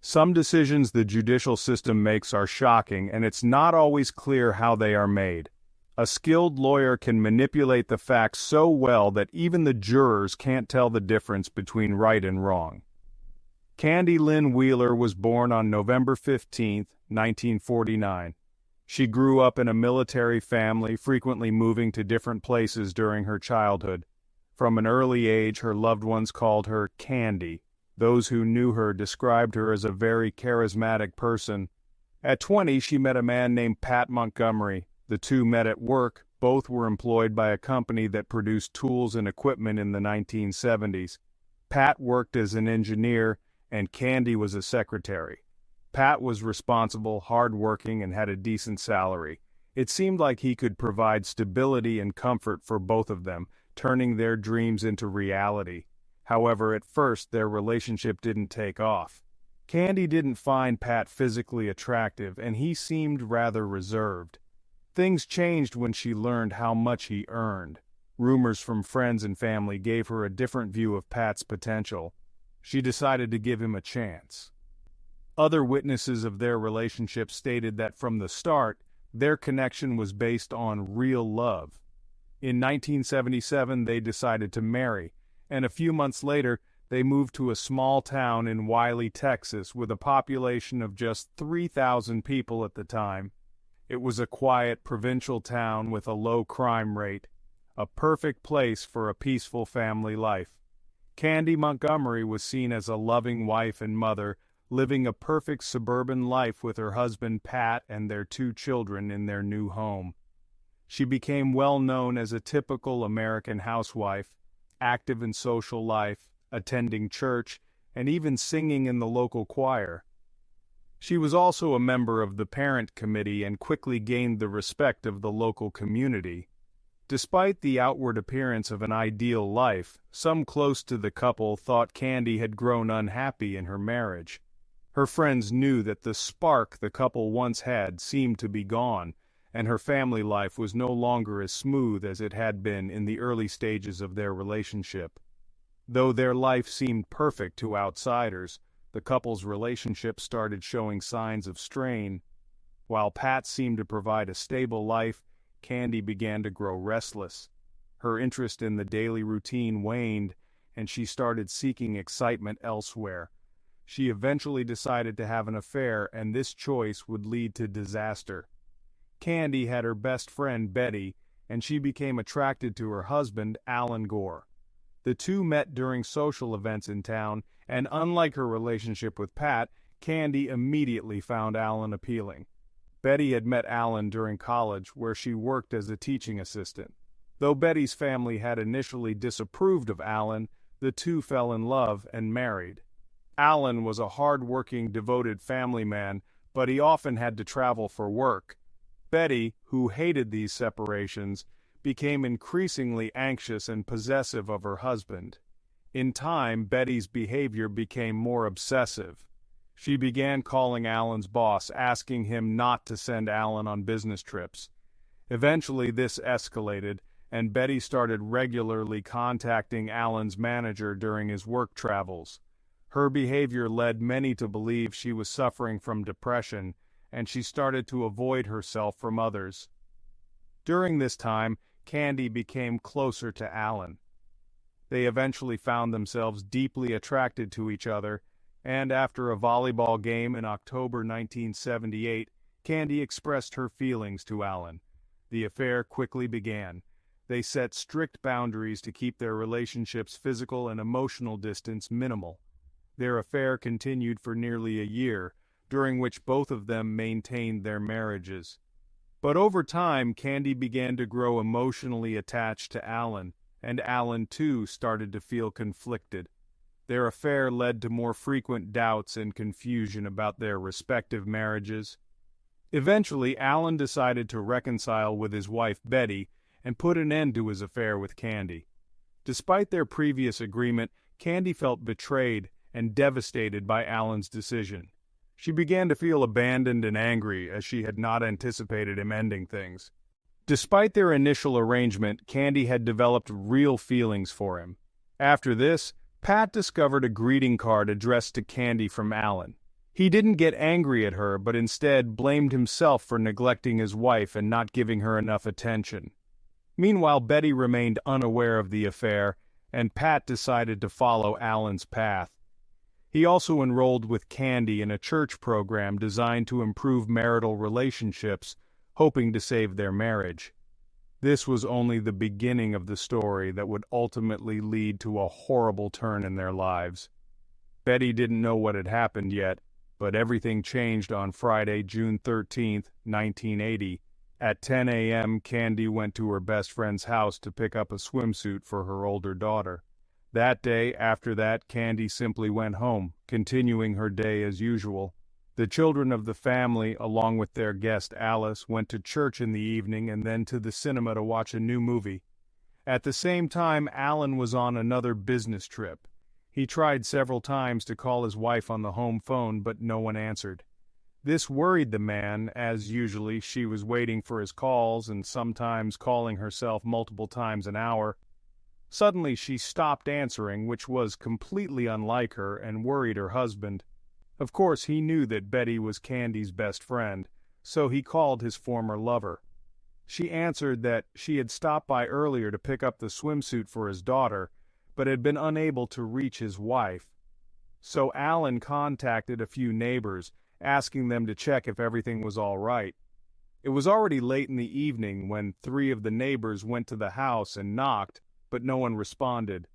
Some decisions the judicial system makes are shocking, and it's not always clear how they are made. A skilled lawyer can manipulate the facts so well that even the jurors can't tell the difference between right and wrong. Candy Lynn Wheeler was born on November 15, 1949. She grew up in a military family, frequently moving to different places during her childhood. From an early age, her loved ones called her Candy. Those who knew her described her as a very charismatic person. At 20, she met a man named Pat Montgomery. The two met at work. Both were employed by a company that produced tools and equipment in the 1970s. Pat worked as an engineer, and Candy was a secretary. Pat was responsible, hardworking, and had a decent salary. It seemed like he could provide stability and comfort for both of them, turning their dreams into reality. However, at first, their relationship didn't take off. Candy didn't find Pat physically attractive, and he seemed rather reserved. Things changed when she learned how much he earned. Rumors from friends and family gave her a different view of Pat's potential. She decided to give him a chance. Other witnesses of their relationship stated that from the start, their connection was based on real love. In 1977, they decided to marry, and a few months later, they moved to a small town in Wiley, Texas, with a population of just 3,000 people at the time. It was a quiet, provincial town with a low crime rate, a perfect place for a peaceful family life. Candy Montgomery was seen as a loving wife and mother, living a perfect suburban life with her husband Pat and their two children in their new home. She became well known as a typical American housewife, active in social life, attending church, and even singing in the local choir. She was also a member of the parent committee and quickly gained the respect of the local community. Despite the outward appearance of an ideal life, some close to the couple thought Candy had grown unhappy in her marriage. Her friends knew that the spark the couple once had seemed to be gone, and her family life was no longer as smooth as it had been in the early stages of their relationship. Though their life seemed perfect to outsiders, the couple's relationship started showing signs of strain. While Pat seemed to provide a stable life, Candy began to grow restless. Her interest in the daily routine waned, and she started seeking excitement elsewhere. She eventually decided to have an affair, and this choice would lead to disaster. Candy had her best friend Betty, and she became attracted to her husband, Alan Gore. The two met during social events in town, and unlike her relationship with Pat, Candy immediately found Alan appealing. Betty had met Alan during college, where she worked as a teaching assistant. Though Betty's family had initially disapproved of Alan, the two fell in love and married. Alan was a hard-working, devoted family man, but he often had to travel for work. Betty, who hated these separations, became increasingly anxious and possessive of her husband. In time, Betty's behavior became more obsessive. She began calling Alan's boss, asking him not to send Alan on business trips. Eventually, this escalated, and Betty started regularly contacting Alan's manager during his work travels. Her behavior led many to believe she was suffering from depression, and she started to avoid herself from others. During this time, Candy became closer to Alan. They eventually found themselves deeply attracted to each other, and after a volleyball game in October 1978, Candy expressed her feelings to Alan. The affair quickly began. They set strict boundaries to keep their relationship's physical and emotional distance minimal. Their affair continued for nearly a year, during which both of them maintained their marriages. But over time, Candy began to grow emotionally attached to Alan, and Alan too started to feel conflicted. Their affair led to more frequent doubts and confusion about their respective marriages. Eventually, Alan decided to reconcile with his wife Betty and put an end to his affair with Candy. Despite their previous agreement, Candy felt betrayed and devastated by Alan's decision. She began to feel abandoned and angry as she had not anticipated him ending things. Despite their initial arrangement, Candy had developed real feelings for him. After this, Pat discovered a greeting card addressed to Candy from Alan. He didn't get angry at her but instead blamed himself for neglecting his wife and not giving her enough attention. Meanwhile, Betty remained unaware of the affair, and Pat decided to follow Alan's path. He also enrolled with Candy in a church program designed to improve marital relationships, hoping to save their marriage. This was only the beginning of the story that would ultimately lead to a horrible turn in their lives. Betty didn't know what had happened yet, but everything changed on Friday, June 13th, 1980. At 10 a.m., Candy went to her best friend's house to pick up a swimsuit for her older daughter. That day, after that, Candy simply went home, continuing her day as usual. The children of the family, along with their guest Alice, went to church in the evening and then to the cinema to watch a new movie. At the same time, Alan was on another business trip. He tried several times to call his wife on the home phone, but no one answered. This worried the man, as usually she was waiting for his calls and sometimes calling herself multiple times an hour. Suddenly she stopped answering, which was completely unlike her, and worried her husband. Of course, he knew that Betty was Candy's best friend, so he called his former lover. She answered that she had stopped by earlier to pick up the swimsuit for his daughter, but had been unable to reach his wife. So Alan contacted a few neighbors, asking them to check if everything was all right. It was already late in the evening when 3 of the neighbors went to the house and knocked, but no one responded.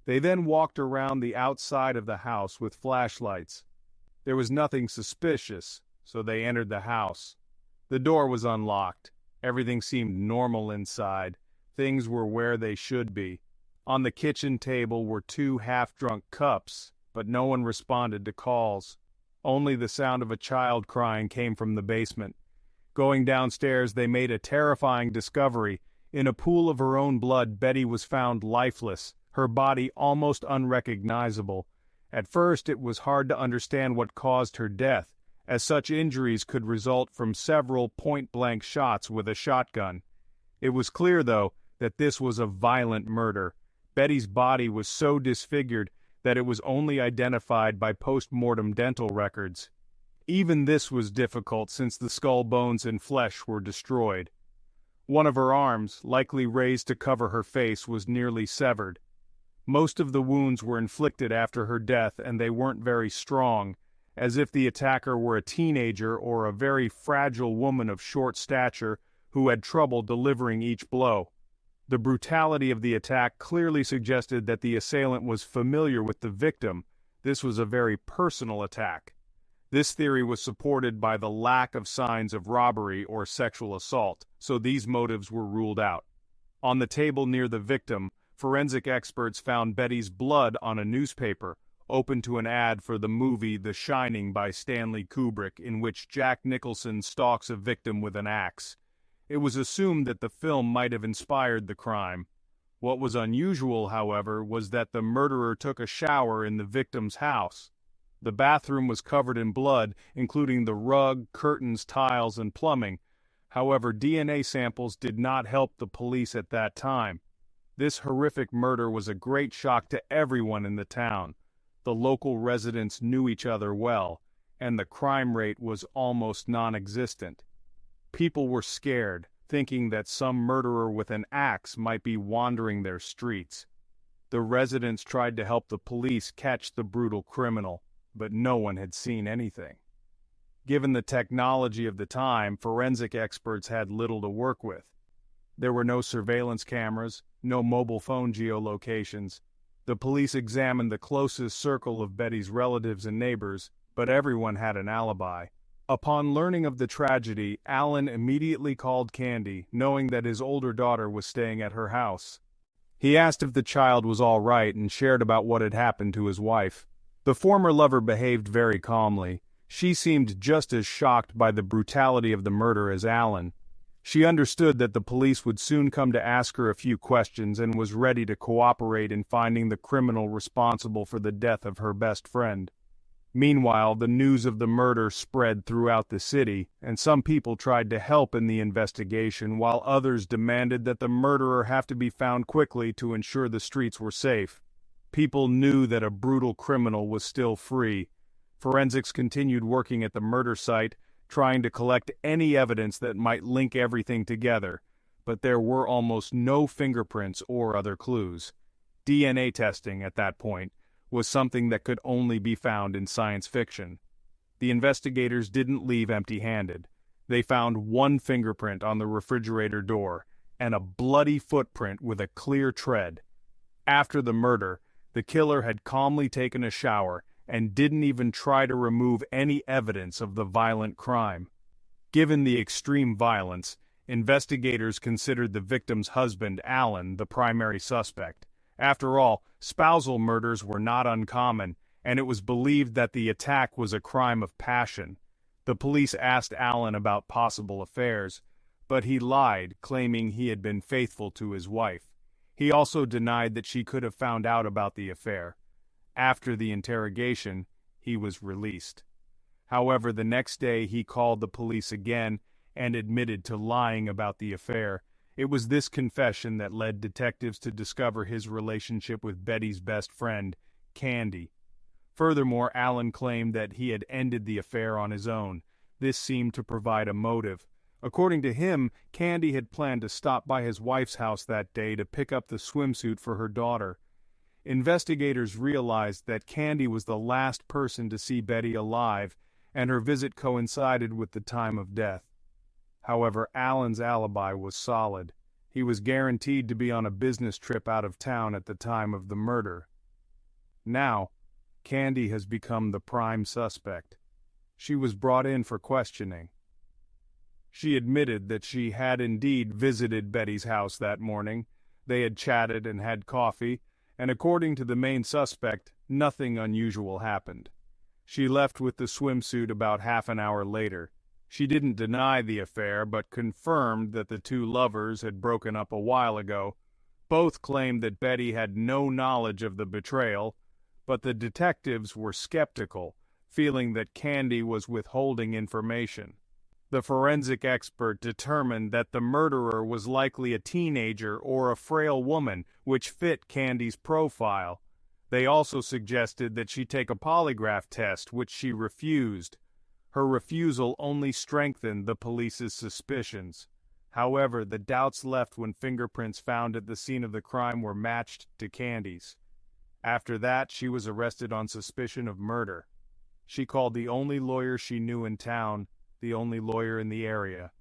They then walked around the outside of the house with flashlights. There was nothing suspicious, so they entered the house. The door was unlocked. Everything seemed normal inside. Things were where they should be. On the kitchen table were 2 half-drunk cups, but no one responded to calls. Only the sound of a child crying came from the basement. Going downstairs, they made a terrifying discovery. In a pool of her own blood, Betty was found lifeless, her body almost unrecognizable. At first, it was hard to understand what caused her death, as such injuries could result from several point-blank shots with a shotgun. It was clear, though, that this was a violent murder. Betty's body was so disfigured that it was only identified by post-mortem dental records. Even this was difficult since the skull bones and flesh were destroyed. One of her arms, likely raised to cover her face, was nearly severed. Most of the wounds were inflicted after her death, and they weren't very strong, as if the attacker were a teenager or a very fragile woman of short stature who had trouble delivering each blow. The brutality of the attack clearly suggested that the assailant was familiar with the victim. This was a very personal attack. This theory was supported by the lack of signs of robbery or sexual assault, so these motives were ruled out. On the table near the victim, forensic experts found Betty's blood on a newspaper, open to an ad for the movie The Shining by Stanley Kubrick, in which Jack Nicholson stalks a victim with an axe. It was assumed that the film might have inspired the crime. What was unusual, however, was that the murderer took a shower in the victim's house. The bathroom was covered in blood, including the rug, curtains, tiles, and plumbing. However, DNA samples did not help the police at that time. This horrific murder was a great shock to everyone in the town. The local residents knew each other well, and the crime rate was almost non-existent. People were scared, thinking that some murderer with an axe might be wandering their streets. The residents tried to help the police catch the brutal criminal, but no one had seen anything. Given the technology of the time, forensic experts had little to work with. There were no surveillance cameras, no mobile phone geolocations. The police examined the closest circle of Betty's relatives and neighbors, but everyone had an alibi. Upon learning of the tragedy, Alan immediately called Candy, knowing that his older daughter was staying at her house. He asked if the child was all right and shared about what had happened to his wife. The former lover behaved very calmly. She seemed just as shocked by the brutality of the murder as Alan. She understood that the police would soon come to ask her a few questions and was ready to cooperate in finding the criminal responsible for the death of her best friend. Meanwhile, the news of the murder spread throughout the city, and some people tried to help in the investigation, while others demanded that the murderer have to be found quickly to ensure the streets were safe. People knew that a brutal criminal was still free. Forensics continued working at the murder site, trying to collect any evidence that might link everything together, but there were almost no fingerprints or other clues. DNA testing, at that point, was something that could only be found in science fiction. The investigators didn't leave empty-handed. They found one fingerprint on the refrigerator door, and a bloody footprint with a clear tread. After the murder, the killer had calmly taken a shower and didn't even try to remove any evidence of the violent crime. Given the extreme violence, investigators considered the victim's husband, Alan, the primary suspect. After all, spousal murders were not uncommon, and it was believed that the attack was a crime of passion. The police asked Alan about possible affairs, but he lied, claiming he had been faithful to his wife. He also denied that she could have found out about the affair. After the interrogation, he was released. However, the next day he called the police again and admitted to lying about the affair. It was this confession that led detectives to discover his relationship with Betty's best friend, Candy. Furthermore, Alan claimed that he had ended the affair on his own. This seemed to provide a motive. According to him, Candy had planned to stop by his wife's house that day to pick up the swimsuit for her daughter. Investigators realized that Candy was the last person to see Betty alive, and her visit coincided with the time of death. However, Alan's alibi was solid. He was guaranteed to be on a business trip out of town at the time of the murder. Now, Candy has become the prime suspect. She was brought in for questioning. She admitted that she had indeed visited Betty's house that morning. They had chatted and had coffee, and according to the main suspect, nothing unusual happened. She left with the swimsuit about half an hour later. She didn't deny the affair, but confirmed that the two lovers had broken up a while ago. Both claimed that Betty had no knowledge of the betrayal, but the detectives were skeptical, feeling that Candy was withholding information. The forensic expert determined that the murderer was likely a teenager or a frail woman, which fit Candy's profile. They also suggested that she take a polygraph test, which she refused. Her refusal only strengthened the police's suspicions. However, the doubts left when fingerprints found at the scene of the crime were matched to Candy's. After that, she was arrested on suspicion of murder. She called the only lawyer she knew in town, the only lawyer in the area.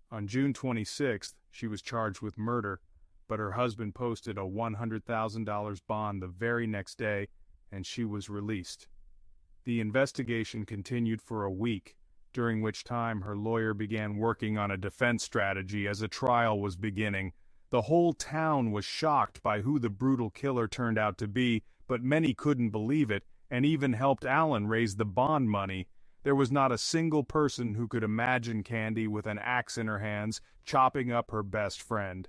On June 26th, she was charged with murder, but her husband posted a $100,000 bond the very next day, and she was released. The investigation continued for a week, during which time her lawyer began working on a defense strategy as a trial was beginning. The whole town was shocked by who the brutal killer turned out to be, but many couldn't believe it, and even helped Alan raise the bond money. There was not a single person who could imagine Candy with an axe in her hands, chopping up her best friend.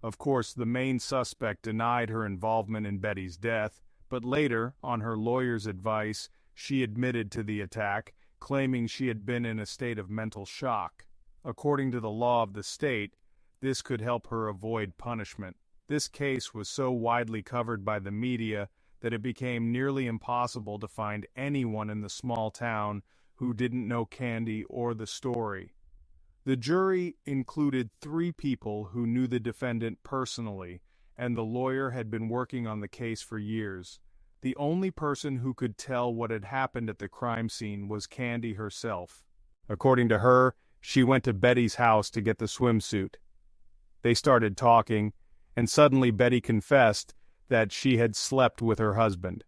Of course, the main suspect denied her involvement in Betty's death, but later, on her lawyer's advice, she admitted to the attack, claiming she had been in a state of mental shock. According to the law of the state, this could help her avoid punishment. This case was so widely covered by the media that it became nearly impossible to find anyone in the small town who didn't know Candy or the story. The jury included 3 people who knew the defendant personally, and the lawyer had been working on the case for years. The only person who could tell what had happened at the crime scene was Candy herself. According to her, she went to Betty's house to get the swimsuit. They started talking, and suddenly Betty confessed that she had slept with her husband.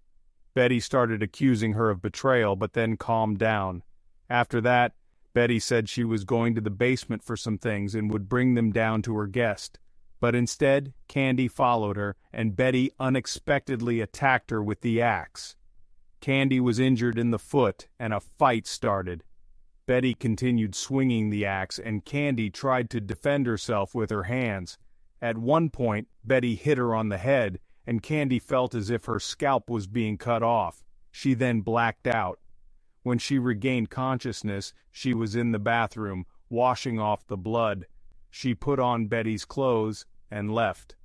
Betty started accusing her of betrayal, but then calmed down. After that, Betty said she was going to the basement for some things and would bring them down to her guest. But instead, Candy followed her, and Betty unexpectedly attacked her with the axe. Candy was injured in the foot, and a fight started. Betty continued swinging the axe, and Candy tried to defend herself with her hands. At one point, Betty hit her on the head, and Candy felt as if her scalp was being cut off. She then blacked out. When she regained consciousness, she was in the bathroom, washing off the blood. She put on Betty's clothes and left.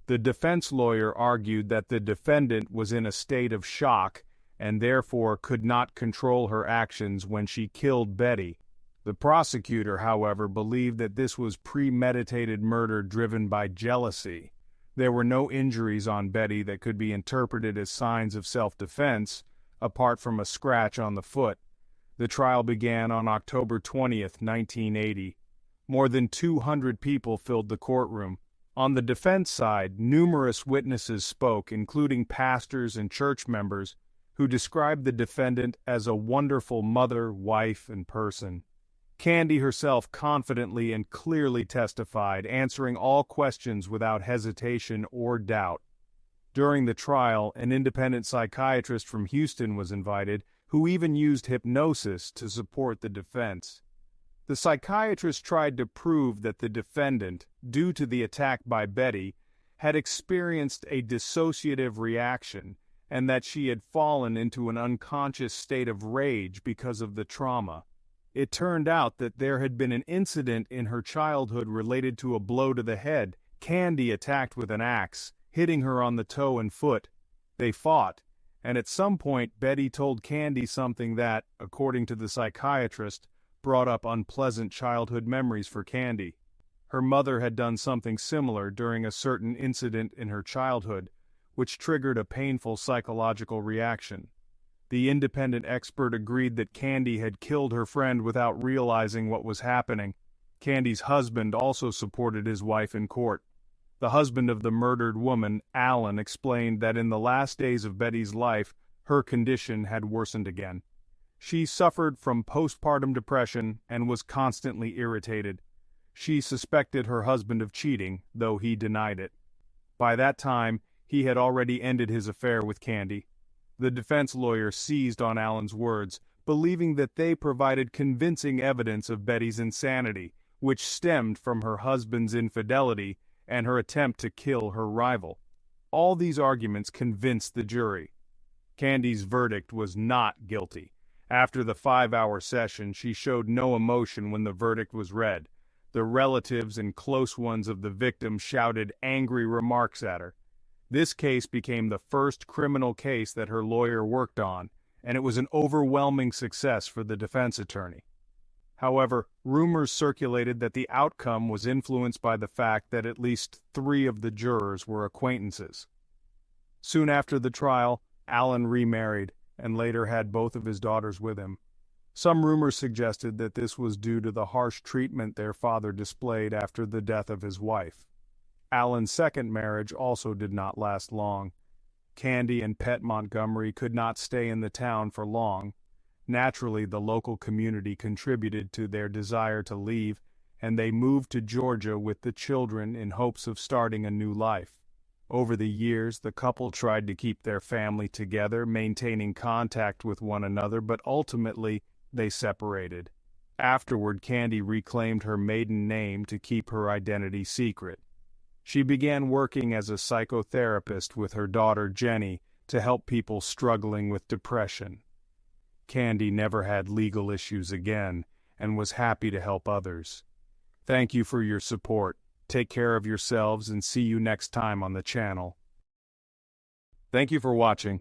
The defense lawyer argued that the defendant was in a state of shock and therefore could not control her actions when she killed Betty. The prosecutor, however, believed that this was premeditated murder driven by jealousy. There were no injuries on Betty that could be interpreted as signs of self-defense, apart from a scratch on the foot. The trial began on October 20th, 1980. More than 200 people filled the courtroom. On the defense side, numerous witnesses spoke, including pastors and church members, who described the defendant as a wonderful mother, wife, and person. Candy herself confidently and clearly testified, answering all questions without hesitation or doubt. During the trial, an independent psychiatrist from Houston was invited, who even used hypnosis to support the defense. The psychiatrist tried to prove that the defendant, due to the attack by Betty, had experienced a dissociative reaction and that she had fallen into an unconscious state of rage because of the trauma. It turned out that there had been an incident in her childhood related to a blow to the head. Candy attacked with an axe, hitting her on the toe and foot. They fought, and at some point Betty told Candy something that, according to the psychiatrist, brought up unpleasant childhood memories for Candy. Her mother had done something similar during a certain incident in her childhood, which triggered a painful psychological reaction. The independent expert agreed that Candy had killed her friend without realizing what was happening. Candy's husband also supported his wife in court. The husband of the murdered woman, Alan, explained that in the last days of Betty's life, her condition had worsened again. She suffered from postpartum depression and was constantly irritated. She suspected her husband of cheating, though he denied it. By that time, he had already ended his affair with Candy. The defense lawyer seized on Alan's words, believing that they provided convincing evidence of Betty's insanity, which stemmed from her husband's infidelity and her attempt to kill her rival. All these arguments convinced the jury. Candy's verdict was not guilty. After the 5-hour session, she showed no emotion when the verdict was read. The relatives and close ones of the victim shouted angry remarks at her. This case became the first criminal case that her lawyer worked on, and it was an overwhelming success for the defense attorney. However, rumors circulated that the outcome was influenced by the fact that at least 3 of the jurors were acquaintances. Soon after the trial, Alan remarried and later had both of his daughters with him. Some rumors suggested that this was due to the harsh treatment their father displayed after the death of his wife. Alan's second marriage also did not last long. Candy and Pet Montgomery could not stay in the town for long. Naturally, the local community contributed to their desire to leave, and they moved to Georgia with the children in hopes of starting a new life. Over the years, the couple tried to keep their family together, maintaining contact with one another, but ultimately, they separated. Afterward, Candy reclaimed her maiden name to keep her identity secret. She began working as a psychotherapist with her daughter Jenny to help people struggling with depression. Candy never had legal issues again and was happy to help others. Thank you for your support. Take care of yourselves and see you next time on the channel. Thank you for watching.